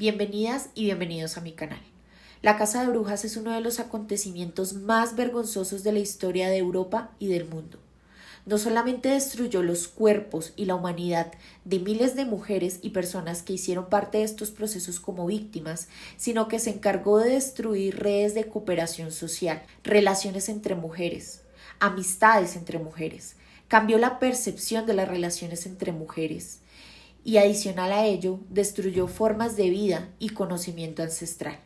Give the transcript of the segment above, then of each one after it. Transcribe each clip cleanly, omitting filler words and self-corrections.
Bienvenidas y bienvenidos a mi canal. La Casa de Brujas es uno de los acontecimientos más vergonzosos de la historia de Europa y del mundo. No solamente destruyó los cuerpos y la humanidad de miles de mujeres y personas que hicieron parte de estos procesos como víctimas, sino que se encargó de destruir redes de cooperación social, relaciones entre mujeres, amistades entre mujeres, cambió la percepción de las relaciones entre mujeres y adicional a ello destruyó formas de vida y conocimiento ancestral.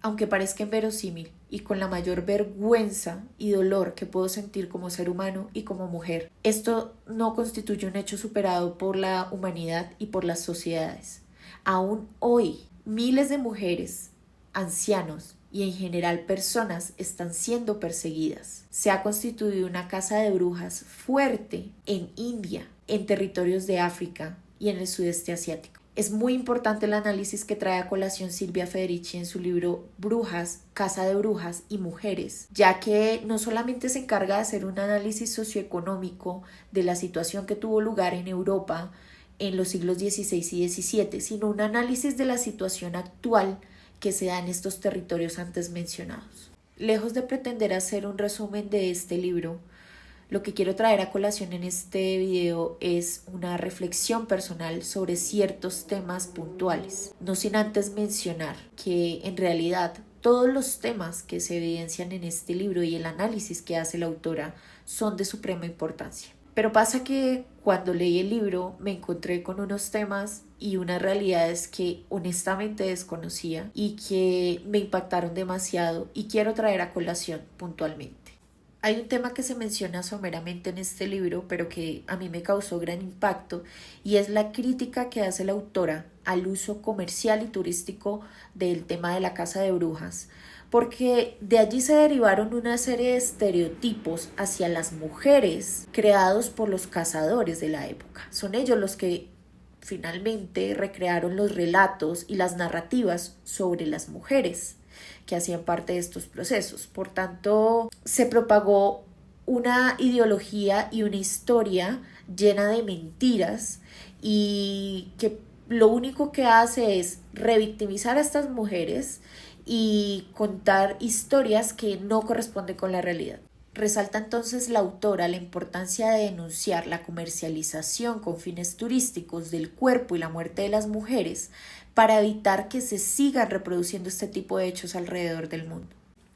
Aunque parezca inverosímil y con la mayor vergüenza y dolor que puedo sentir como ser humano y como mujer, esto no constituye un hecho superado por la humanidad y por las sociedades. Aún hoy, miles de mujeres, ancianos y en general personas están siendo perseguidas. Se ha constituido una casa de brujas fuerte en India, en territorios de África y en el sudeste asiático. Es muy importante el análisis que trae a colación Silvia Federici en su libro Brujas, Casa de Brujas y Mujeres, ya que no solamente se encarga de hacer un análisis socioeconómico de la situación que tuvo lugar en Europa en los siglos XVI y XVII, sino un análisis de la situación actual que se da en estos territorios antes mencionados. Lejos de pretender hacer un resumen de este libro, lo que quiero traer a colación en este video es una reflexión personal sobre ciertos temas puntuales, no sin antes mencionar que en realidad todos los temas que se evidencian en este libro y el análisis que hace la autora son de suprema importancia. Pero pasa que cuando leí el libro me encontré con unos temas y unas realidades que honestamente desconocía y que me impactaron demasiado y quiero traer a colación puntualmente. Hay un tema que se menciona someramente en este libro, pero que a mí me causó gran impacto, y es la crítica que hace la autora al uso comercial y turístico del tema de la Casa de Brujas, porque de allí se derivaron una serie de estereotipos hacia las mujeres creados por los cazadores de la época. Son ellos los que finalmente recrearon los relatos y las narrativas sobre las mujeres que hacían parte de estos procesos. Por tanto, se propagó una ideología y una historia llena de mentiras y que lo único que hace es revictimizar a estas mujeres y contar historias que no corresponden con la realidad. Resalta entonces la autora la importancia de denunciar la comercialización con fines turísticos del cuerpo y la muerte de las mujeres para evitar que se sigan reproduciendo este tipo de hechos alrededor del mundo.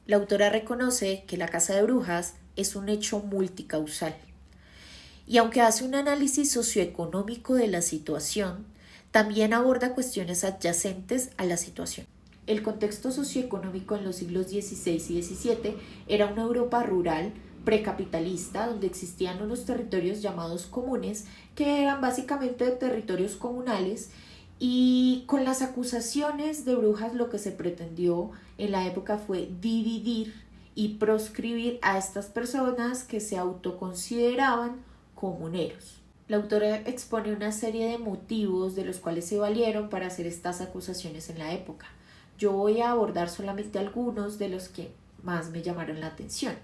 La autora reconoce que la Casa de Brujas es un hecho multicausal y aunque hace un análisis socioeconómico de la situación, también aborda cuestiones adyacentes a la situación. El contexto socioeconómico en los siglos XVI y XVII era una Europa rural, precapitalista, donde existían unos territorios llamados comunes, que eran básicamente territorios comunales, y con las acusaciones de brujas lo que se pretendió en la época fue dividir y proscribir a estas personas que se autoconsideraban comuneros. La autora expone una serie de motivos de los cuales se valieron para hacer estas acusaciones en la época. Yo voy a abordar solamente algunos de los que más me llamaron la atención.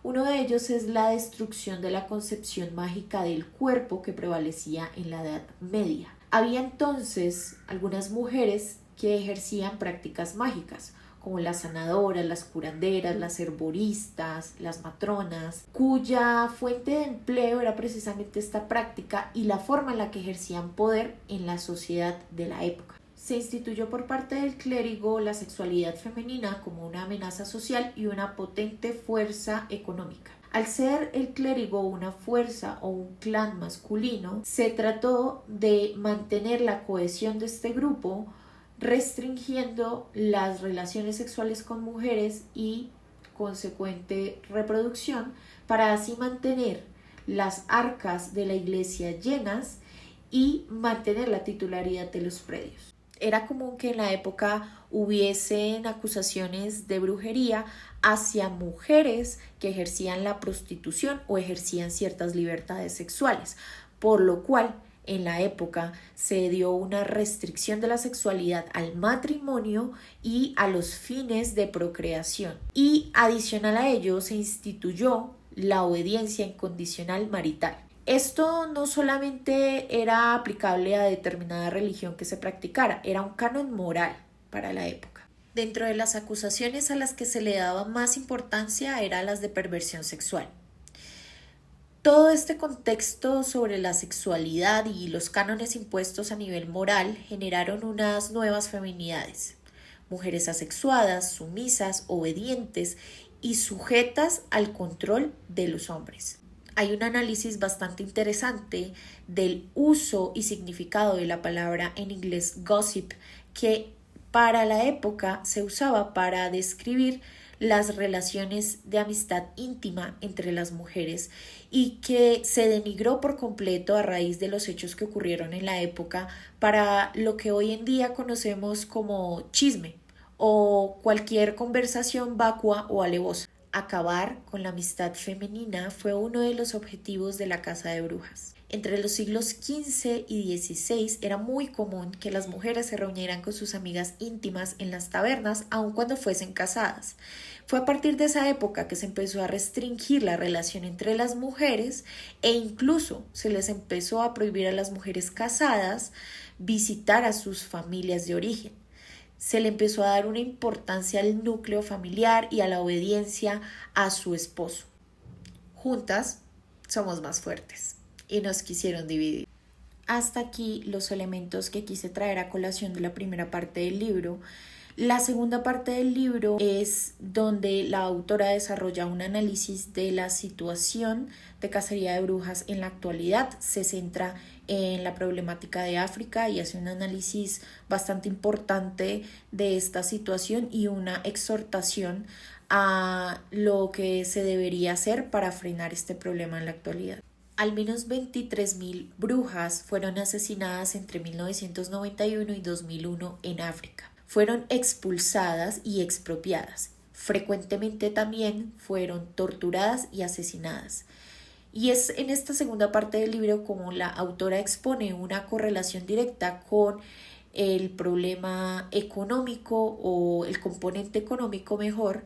Uno de ellos es la destrucción de la concepción mágica del cuerpo que prevalecía en la Edad Media. Había entonces algunas mujeres que ejercían prácticas mágicas, como las sanadoras, las curanderas, las herboristas, las matronas, cuya fuente de empleo era precisamente esta práctica y la forma en la que ejercían poder en la sociedad de la época. Se instituyó por parte del clérigo la sexualidad femenina como una amenaza social y una potente fuerza económica. Al ser el clérigo una fuerza o un clan masculino, se trató de mantener la cohesión de este grupo, restringiendo las relaciones sexuales con mujeres y consecuente reproducción, para así mantener las arcas de la iglesia llenas y mantener la titularidad de los predios. Era común que en la época hubiesen acusaciones de brujería hacia mujeres que ejercían la prostitución o ejercían ciertas libertades sexuales, por lo cual en la época se dio una restricción de la sexualidad al matrimonio y a los fines de procreación. Y adicional a ello se instituyó la obediencia incondicional marital. Esto no solamente era aplicable a determinada religión que se practicara, era un canon moral para la época. Dentro de las acusaciones a las que se le daba más importancia eran las de perversión sexual. Todo este contexto sobre la sexualidad y los cánones impuestos a nivel moral generaron unas nuevas feminidades, mujeres asexuadas, sumisas, obedientes y sujetas al control de los hombres. Hay un análisis bastante interesante del uso y significado de la palabra en inglés gossip, que para la época se usaba para describir las relaciones de amistad íntima entre las mujeres y que se denigró por completo a raíz de los hechos que ocurrieron en la época para lo que hoy en día conocemos como chisme o cualquier conversación vacua o alevosa. Acabar con la amistad femenina fue uno de los objetivos de la Casa de Brujas. Entre los siglos XV y XVI era muy común que las mujeres se reunieran con sus amigas íntimas en las tabernas, aun cuando fuesen casadas. Fue a partir de esa época que se empezó a restringir la relación entre las mujeres e incluso se les empezó a prohibir a las mujeres casadas visitar a sus familias de origen. Se le empezó a dar una importancia al núcleo familiar y a la obediencia a su esposo. Juntas somos más fuertes y nos quisieron dividir. Hasta aquí los elementos que quise traer a colación de la primera parte del libro. La segunda parte del libro es donde la autora desarrolla un análisis de la situación de cacería de brujas en la actualidad. Se centra en la problemática de África y hace un análisis bastante importante de esta situación y una exhortación a lo que se debería hacer para frenar este problema en la actualidad. Al menos 23.000 brujas fueron asesinadas entre 1991 y 2001 en África. Fueron expulsadas y expropiadas. Frecuentemente también fueron torturadas y asesinadas. Y es en esta segunda parte del libro como la autora expone una correlación directa con el problema económico o el componente económico mejor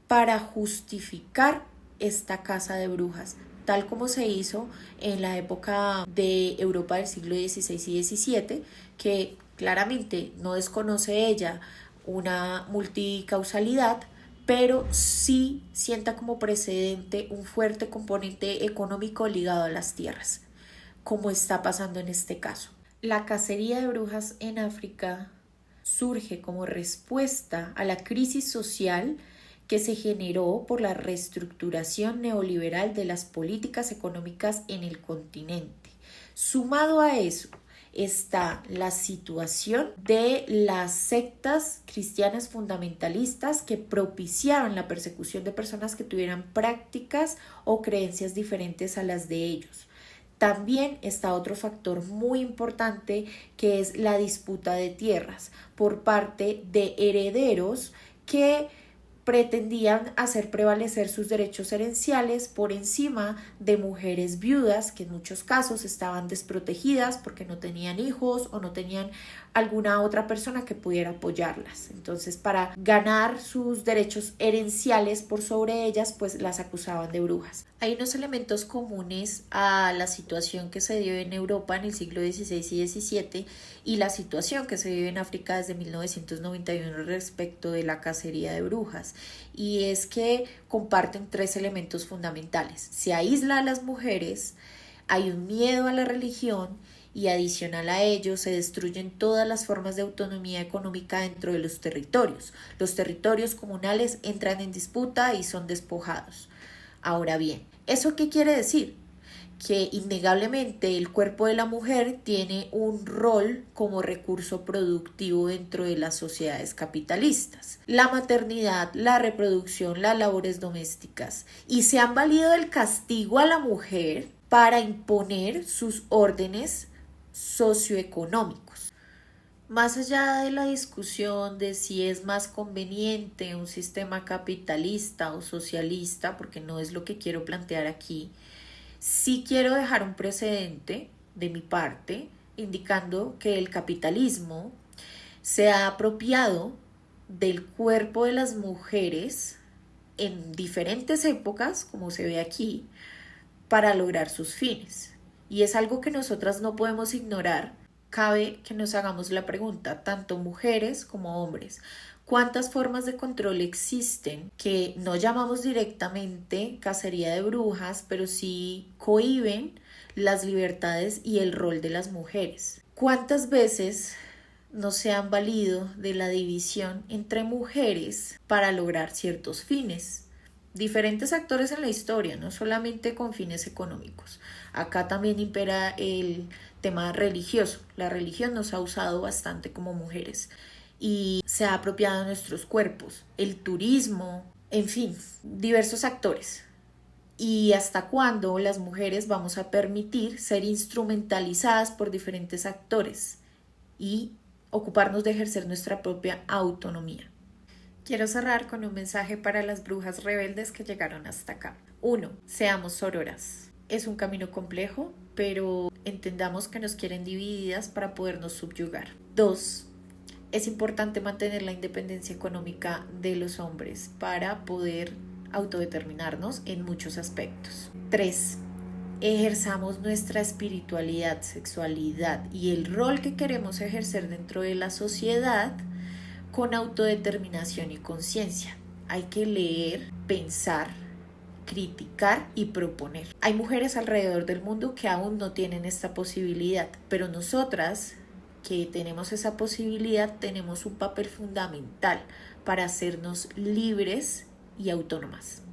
para justificar esta casa de brujas, tal como se hizo en la época de Europa del siglo XVI y XVII, que claramente no desconoce ella una multicausalidad, pero sí sienta como precedente un fuerte componente económico ligado a las tierras, como está pasando en este caso. La cacería de brujas en África surge como respuesta a la crisis social que se generó por la reestructuración neoliberal de las políticas económicas en el continente. Sumado a eso está la situación de las sectas cristianas fundamentalistas que propiciaron la persecución de personas que tuvieran prácticas o creencias diferentes a las de ellos. También está otro factor muy importante que es la disputa de tierras por parte de herederos que pretendían hacer prevalecer sus derechos herenciales por encima de mujeres viudas que en muchos casos estaban desprotegidas porque no tenían hijos o no tenían alguna otra persona que pudiera apoyarlas. Entonces, para ganar sus derechos herenciales por sobre ellas, pues las acusaban de brujas. Hay unos elementos comunes a la situación que se dio en Europa en el siglo XVI y XVII y la situación que se vive en África desde 1991 respecto de la cacería de brujas, y es que comparten tres elementos fundamentales. Se aísla a las mujeres, hay un miedo a la religión y adicional a ello se destruyen todas las formas de autonomía económica dentro de los territorios. Los territorios comunales entran en disputa y son despojados. Ahora bien, ¿eso qué quiere decir? Que innegablemente el cuerpo de la mujer tiene un rol como recurso productivo dentro de las sociedades capitalistas. La maternidad, la reproducción, las labores domésticas, y se han valido del castigo a la mujer para imponer sus órdenes socioeconómicos. Más allá de la discusión de si es más conveniente un sistema capitalista o socialista, porque no es lo que quiero plantear aquí, sí quiero dejar un precedente de mi parte, indicando que el capitalismo se ha apropiado del cuerpo de las mujeres en diferentes épocas, como se ve aquí, para lograr sus fines. Y es algo que nosotras no podemos ignorar. Cabe que nos hagamos la pregunta, tanto mujeres como hombres, ¿cuántas formas de control existen que no llamamos directamente cacería de brujas, pero sí cohíben las libertades y el rol de las mujeres? ¿Cuántas veces no se han valido de la división entre mujeres para lograr ciertos fines? Diferentes actores en la historia, no solamente con fines económicos. Acá también impera el tema religioso. La religión nos ha usado bastante como mujeres y se ha apropiado de nuestros cuerpos. El turismo, en fin, diversos actores. ¿Y hasta cuándo las mujeres vamos a permitir ser instrumentalizadas por diferentes actores y ocuparnos de ejercer nuestra propia autonomía? Quiero cerrar con un mensaje para las brujas rebeldes que llegaron hasta acá. 1. Seamos sororas. Es un camino complejo, pero entendamos que nos quieren divididas para podernos subyugar. 2. Es importante mantener la independencia económica de los hombres para poder autodeterminarnos en muchos aspectos. 3. Ejerzamos nuestra espiritualidad, sexualidad y el rol que queremos ejercer dentro de la sociedad con autodeterminación y conciencia. Hay que leer, pensar, criticar y proponer. Hay mujeres alrededor del mundo que aún no tienen esta posibilidad, pero nosotras que tenemos esa posibilidad tenemos un papel fundamental para hacernos libres y autónomas.